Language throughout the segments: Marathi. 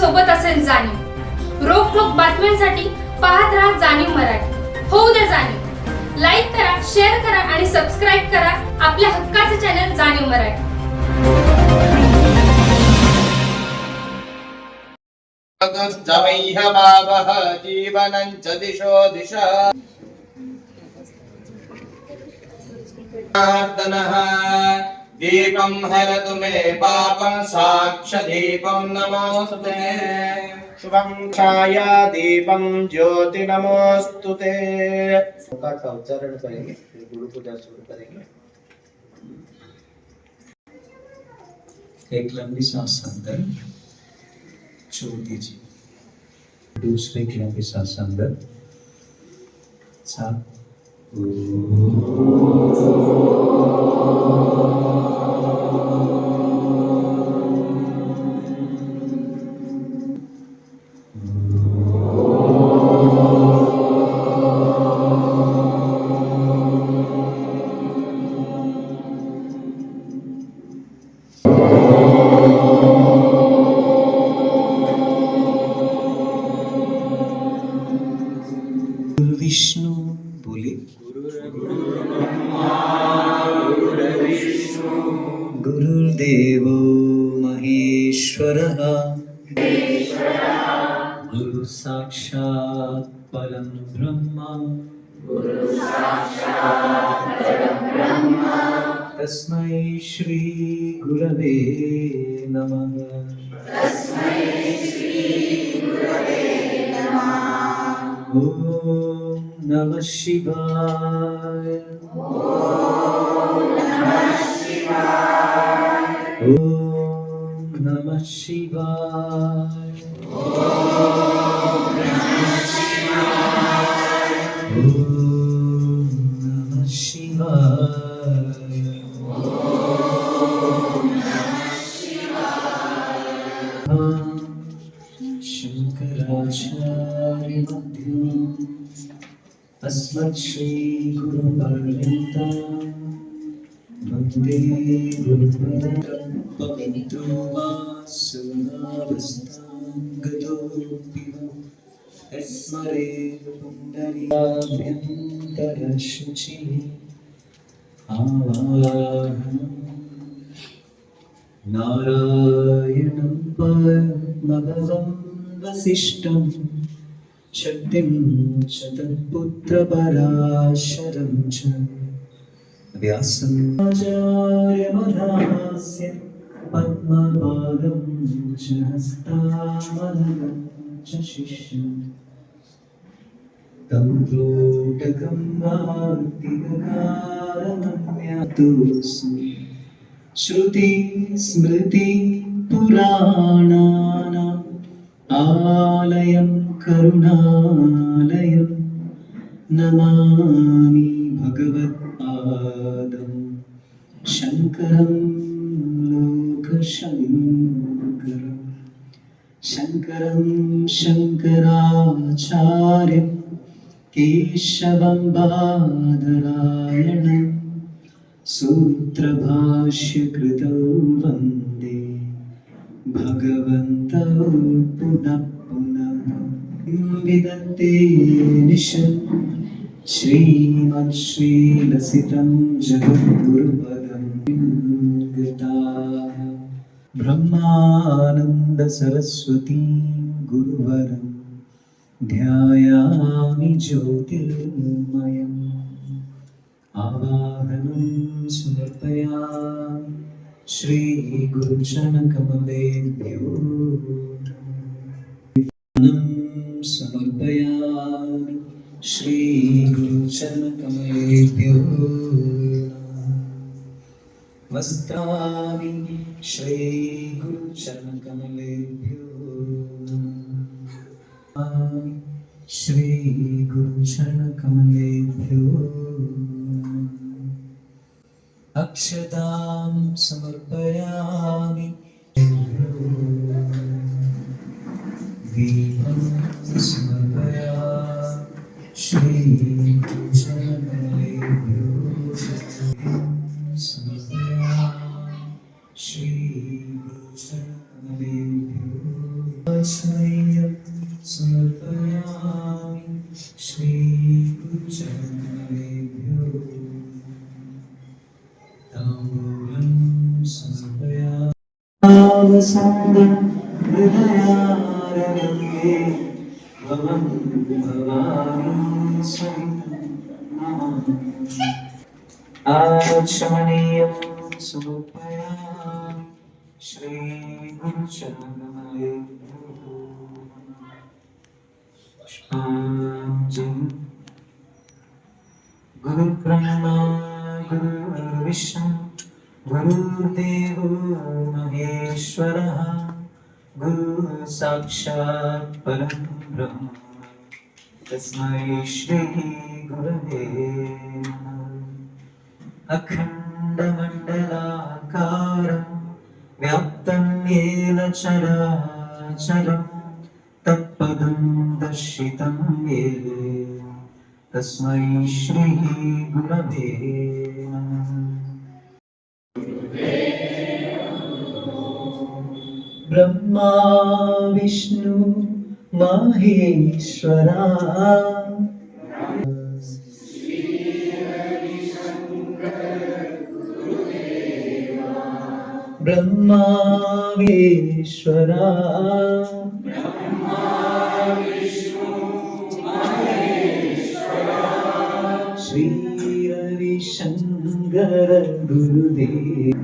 सोबत असेल जाणीव. रोखोक बातम्यांसाठी पाहत राहा जाणीव मराठी. होऊ द्या जाणीव. लाईक करा, शेअर करा आणि सबस्क्राईब करा आपल्या हक्काचे चॅनल जाणीव मराठी. जीवनञ्च दिशो दिशा दीपं हरतु मे पापं साक्षदीपं नमोस्तुते. शुभं छाया दीपं ज्योति नमोस्तुते. का उच्चारण करेंगे, गुरु पूजा शुरू करेंगे. एक लंबी सांस अंदर छोड़ दीजिए, दूसरे की लंबी सांस अंदर सात. विष्णु बोले, गुरुर्देव महेश्वरः, गुरु साक्षात् परं ब्रह्म, तस्मै श्री गुरवे नमः. ओम नमः शिवाय. ओम नमः शिवाय. ओम नमः शिवाय. ओम नमः शिवाय. ओम नमः शिवाय. ओम नमः शिवाय. शंकराचार्य मध्यम अस्मत् श्री गुरुपर्यन्तं वन्दे गुरुपरं पवित्रो वा सुनावस्तां गतोऽपि वा तस्मरे पुण्डरीकाभ्यन्तरशुचिः आवाहनं नारायणं परमभवं वसिष्ठं शक्तिं च तत्पुत्रपराशरं च व्यासं आचार्यमधास्य पद्मपादं च हस्तामलकं च शिष्यं तं प्रोटकं वार्तिककारमन्यातोऽस्मि. श्रुति स्मृति पुराणानाम् आलयं करुणालयं नमामि भगवत्पादं शङ्करं लोकशङ्करं. शङ्करं शङ्कराचार्यं केशवं बादरायणं सूत्रभाष्यकृतौ वन्दे भगवन्तौ पुनः पुनः. विदत्ते निशं श्रीमच्छ्रीलसितं जगद्गुरुपदं गताः ब्रह्मानन्द सरस्वती गुरुवरं ध्यायामि ज्योतिर्मयम्. आवाहनं समर्पयामि श्री गुरुचरणकमलेभ्यो. समर्पयामि श्री गुरुचरणकमलेभ्यो. वस्त्रामि श्री गुरुचरणकमलेभ्यो. श्री गुरुचरणकमलेभ्यो. अक्षतां समर्पयामि दीपं समर्पयामि श्री गुरुचरणकमलेभ्यो. समर्पयामि श्री गुरुचरणकमलेभ्यो. आचमनीयं समर्पयामि श्रीगुरुचरणेभ्यो ताम्बूलं समर्पयामि नामसन्दं हृदयारण्ये भवं भवानी आचमनीयं समर्पयामि श्रीगुरुचरणेभ्यो पुष्पाञ्जलि गुरुब्रह्मा गुरुर्विष्णु गुरुर्देवो महेश्वरः गुरु साक्षात् परं ब्रह्म तस्मै श्री गुरवे नमः अखण्डमण्डलाकारं व्याप्तं येन चराचरं तत्पदं दर्शितं येन तस्मै श्री गुरवे नमः ब्रह्मा विष्णु महेश्वरा ब्रह्मा विश्वरा श्री रविशंकर गुरुदेव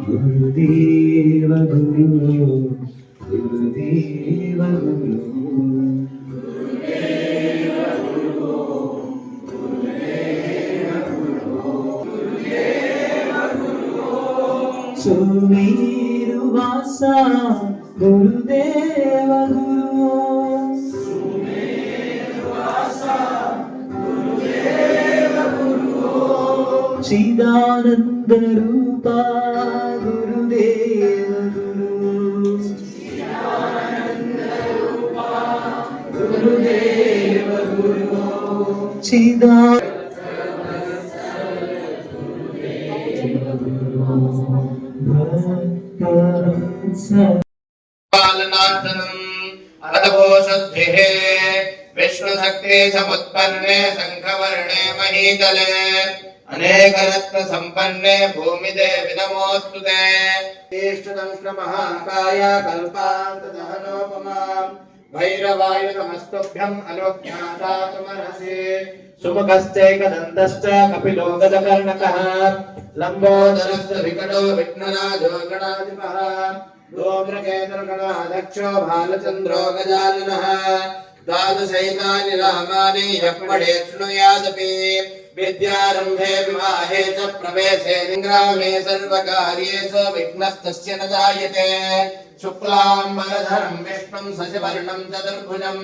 गुरुदेव गुरु गुरुदेव गुरु सुमेरुवासा गुरुदेव गुरु चिदानंद रूपा गुरुदेव गुरु गुरुदेव गुरु पालनार्थनम् अदघोषद्भिः विष्णुशक्ति समुत्पन्ने शङ्खवर्णे महीतले अनेकरत्न सम्पन्ने भूमिदेवि नमोऽस्तु ते महाकाय कल्पान्तदहनोपमाम् भैरवायुनमस्तुभ्यम् अलोक्यादातुमर्हसि सुमुखश्चैकदन्तश्च कपिलो गजकर्णकः लम्बोदरश्च विकटो विघ्नराजो गणाधिपः धूम्रकेतुर्गणाध्यक्षो भालचन्द्रो गजाननः द्वादशैतानि रामानि यः पठेत् शृणुयादपि विद्यारम्भे विवाहे च प्रवेशे निग्रामे सर्वकार्येषु विघ्नस्तस्य न जायते शुक्लाम्बरधरं विष्णुं शशिवर्णं चतुर्भुजं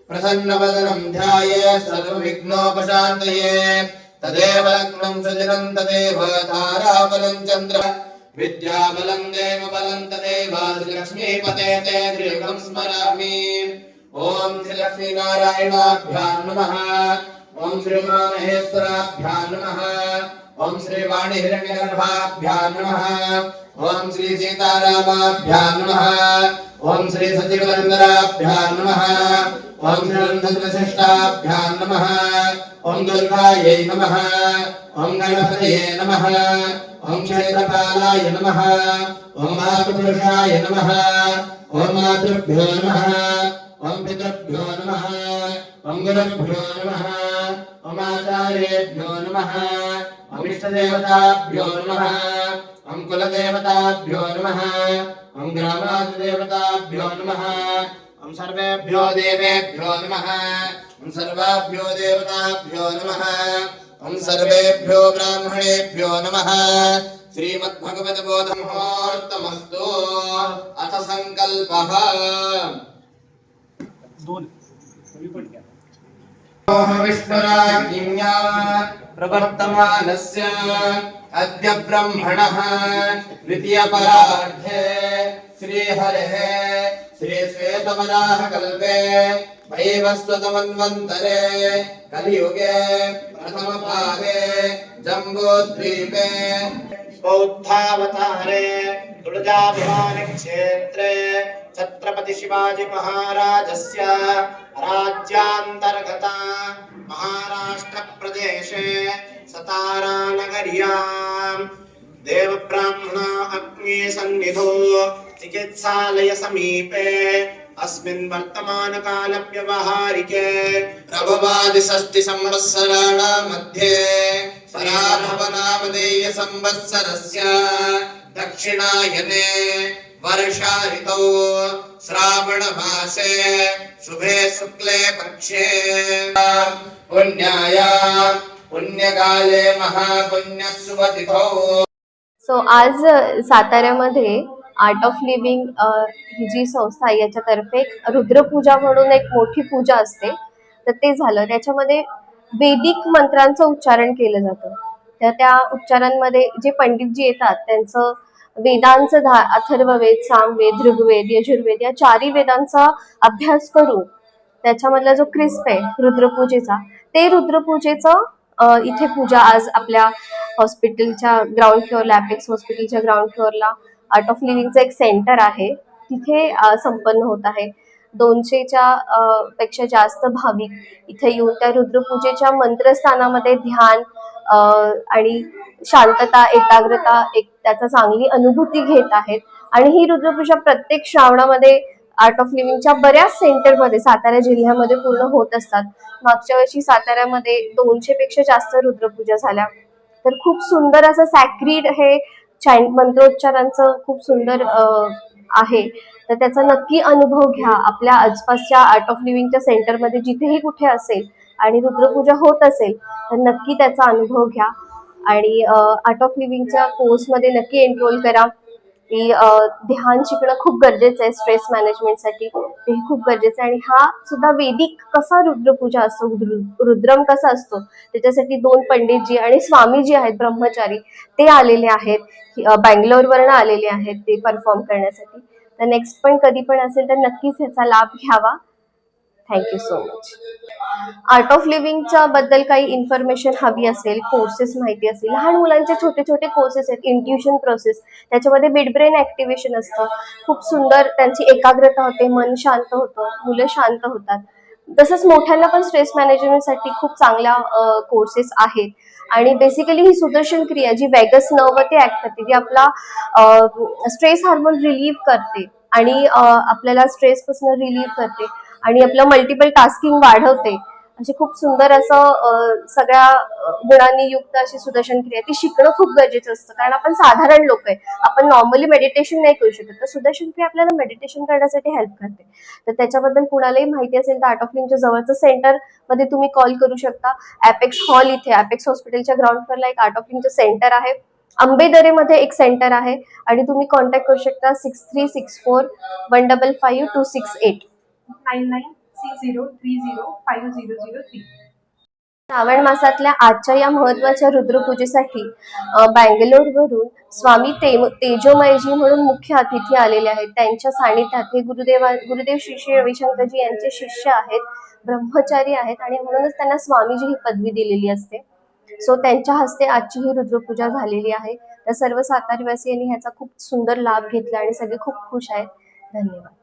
प्रसन्नवदनं ध्यायेत् सर्वविघ्नोपशान्तये तदेव लग्नं सुदिनं तदेव ताराबलं चन्द्र विद्याबलं देवबलं तदेव श्रीलक्ष्मीपते ते गृहं स्मरामि ॐ श्रीलक्ष्मीनारायणाभ्यां नमः ॐ श्रीमामहेश्वराभ्यां नमः ॐ श्रीवाणीहिरण्यगर्भाभ्यां नमः ॐ श्रीसीतारामाभ्यां नमः ॐ श्रीसचिवरन्दराभ्यां नमः ॐ श्रीरन्धनवसिष्ठाभ्यां नमः ॐ दुर्गायै नमः ॐ गणपतये नमः ॐ क्षेत्रपालाय नमः ॐ मातृपुरुषाय नमः ॐ मातृभ्यो नमः ॐ पितृभ्यो नमः ॐ गुरुभ्यो नमः ॐ आचार्येभ्यो नमः ॐ इष्टदेवताभ्यो नमः ॐ कुलदेवताभ्यो नमः ॐ ग्रामादिदेवताभ्यो नमः ॐ सर्वेभ्यो देवेभ्यो नमः ॐ सर्वाभ्यो देवताभ्यो नमः ॐ सर्वेभ्यो ब्राह्मणेभ्यो नमः श्रीमद्भगवद्बोधमुहूर्तमस्तु अथ संकल्पः विष्णुराज्ञा प्रवर्तमानस्य अद्य ब्रह्मणः द्वितीयपरार्धे श्रीहरेः श्रीश्वेतवराहकल्पे वैवस्वतमन्वन्तरे कलियुगे प्रथमभागे जम्बूद्वीपे बौद्धावतारे तुळजाभवानी क्षेत्रे छत्रपति शिवाजी महाराजस्य राज्यान्तर्गता महाराष्ट्र प्रदेशे सतारा नगर्यां देवब्राह्मण अग्नि सन्निधौ चिकित्सालय समीपे अस्मिन् वर्तमान काल व्यवहारिके प्रभवादि षष्टि संवत्सराणां मध्ये पराभवनामधेय संवत्सरस्य दक्षिणायने वर्षा ऋतौ श्रावण मासे शुभे शुक्ले पक्षे पुण्यायां पुण्यकाले महापुण्यसुवतिथौ सो आज साताऱ्यामध्ये आर्ट ऑफ लिव्हिंग ही जी संस्था आहे याच्यातर्फे एक रुद्रपूजा म्हणून एक मोठी पूजा असते. तर ते झालं. त्याच्यामध्ये वैदिक मंत्रांचं उच्चारण केलं जातं. त्या उच्चारांमध्ये जे पंडितजी येतात त्यांचं वेदांचं अथर्ववेद, सामवेद, ऋग्वेद, यजुर्वेद या चारही वेदांचा अभ्यास करून त्याच्यामधला जो क्रिस्प आहे रुद्रपूजेचा, ते रुद्रपूजेचं इथे पूजा आज आपल्या हॉस्पिटलच्या ग्राउंड फ्लोअरला, अपेक्स हॉस्पिटलच्या ग्राउंड फ्लोअरला आर्ट ऑफ लिव्हिंगचं एक सेंटर आहे तिथे संपन्न होत आहे. 200च्या पेक्षा जास्त भाविक इथे येऊन त्या रुद्रपूजेच्या मंत्रस्थानामध्ये ध्यान आणि शांतता, एकाग्रता, एक त्याचा चांगली अनुभूती घेत आहेत. आणि ही रुद्रपूजा प्रत्येक श्रावणामध्ये आर्ट ऑफ लिव्हिंगच्या बऱ्याच सेंटरमध्ये सातारा जिल्ह्यामध्ये पूर्ण होत असतात. मागच्या वर्षी साताऱ्यामध्ये 200 पेक्षा जास्त रुद्रपूजा झाल्या. तर खूप सुंदर असं सॅक्रीड हे मंत्रोच्चारांचं खूप सुंदर आहे. तर त्याचा नक्की अनुभव घ्या आपल्या आसपासच्या आर्ट ऑफ लिव्हिंगच्या सेंटरमध्ये जिथेही कुठे असेल आणि रुद्रपूजा होत असेल तर नक्की त्याचा अनुभव घ्या. आणि आर्ट ऑफ लिव्हिंगच्या कोर्समध्ये नक्की एनरोल करा. की ध्यान शिकणं खूप गरजेचं आहे स्ट्रेस मॅनेजमेंटसाठी, तेही खूप गरजेचं आहे. आणि हा सुद्धा वैदिक कसा रुद्रपूजा असतो, रुद्रम कसा असतो, त्याच्यासाठी 2 पंडितजी आणि स्वामीजी आहेत ब्रह्मचारी, ते आलेले आहेत. बँगलोरवरनं आलेले आहेत ते परफॉर्म करण्यासाठी. तर नेक्स्ट पण कधी पण असेल तर नक्कीच ह्याचा लाभ घ्यावा. Thank you so much. Art of लिव्हिंगच्या बद्दल काही इन्फॉर्मेशन हवी असेल, कोर्सेस माहिती असेल, लहान मुलांचे छोटे छोटे कोर्सेस आहेत, इंट्युशन प्रोसेस, त्याच्यामध्ये मिड ब्रेन ऍक्टिव्हेशन असतं. खूप सुंदर त्यांची एकाग्रता होते, मन शांत होतं, मुलं शांत होतात. तसंच मोठ्यांना पण स्ट्रेस मॅनेजमेंटसाठी खूप चांगल्या कोर्सेस आहेत. आणि बेसिकली ही सुदर्शन क्रिया जी वॅगस नर्वमध्ये ऍक्ट करते, जी आपला स्ट्रेस हार्मोन रिलीव्ह करते आणि आपल्याला स्ट्रेसपासून रिलीव्ह करते आणि आपलं मल्टिपल टास्किंग वाढवते. अशी खूप सुंदर असं सगळ्या गुणांनी युक्त अशी सुदर्शन क्रिया ती शिकणं खूप गरजेचं असतं. कारण आपण साधारण लोक आहे, आपण नॉर्मली मेडिटेशन नाही करू शकत. तर सुदर्शन क्रिया आपल्याला मेडिटेशन करण्यासाठी हेल्प करते. तर त्याच्याबद्दल कुणालाही माहिती असेल तर आर्ट ऑफ लिव्हिंगच्या जवळचं सेंटर मध्ये तुम्ही कॉल करू शकता. अपेक्स हॉल इथे अपेक्स हॉस्पिटलच्या ग्राउंड फ्लोअरला एक आर्ट ऑफ लिव्हिंगचं सेंटर आहे. आंबेदरेमध्ये एक सेंटर आहे आणि तुम्ही कॉन्टॅक्ट करू शकता 6364155268 9960305003. श्रावण मासातल्या आजच्या या महत्वाच्या रुद्रपूजेसाठी बँगलोरवरून स्वामी तेजोमयजी म्हणून मुख्य अतिथी आलेले आहेत. त्यांच्या सानिध्यात हे गुरुदेव श्री श्री रविशंकरजी यांचे शिष्य आहेत, ब्रह्मचारी आहेत आणि म्हणूनच त्यांना स्वामीजी ही पदवी दिलेली असते. सो त्यांच्या हस्ते आजची ही रुद्रपूजा झालेली आहे. तर सर्व सातारवासियांनी ह्याचा खूप सुंदर लाभ घेतला आणि सगळे खूप खुश आहेत. धन्यवाद.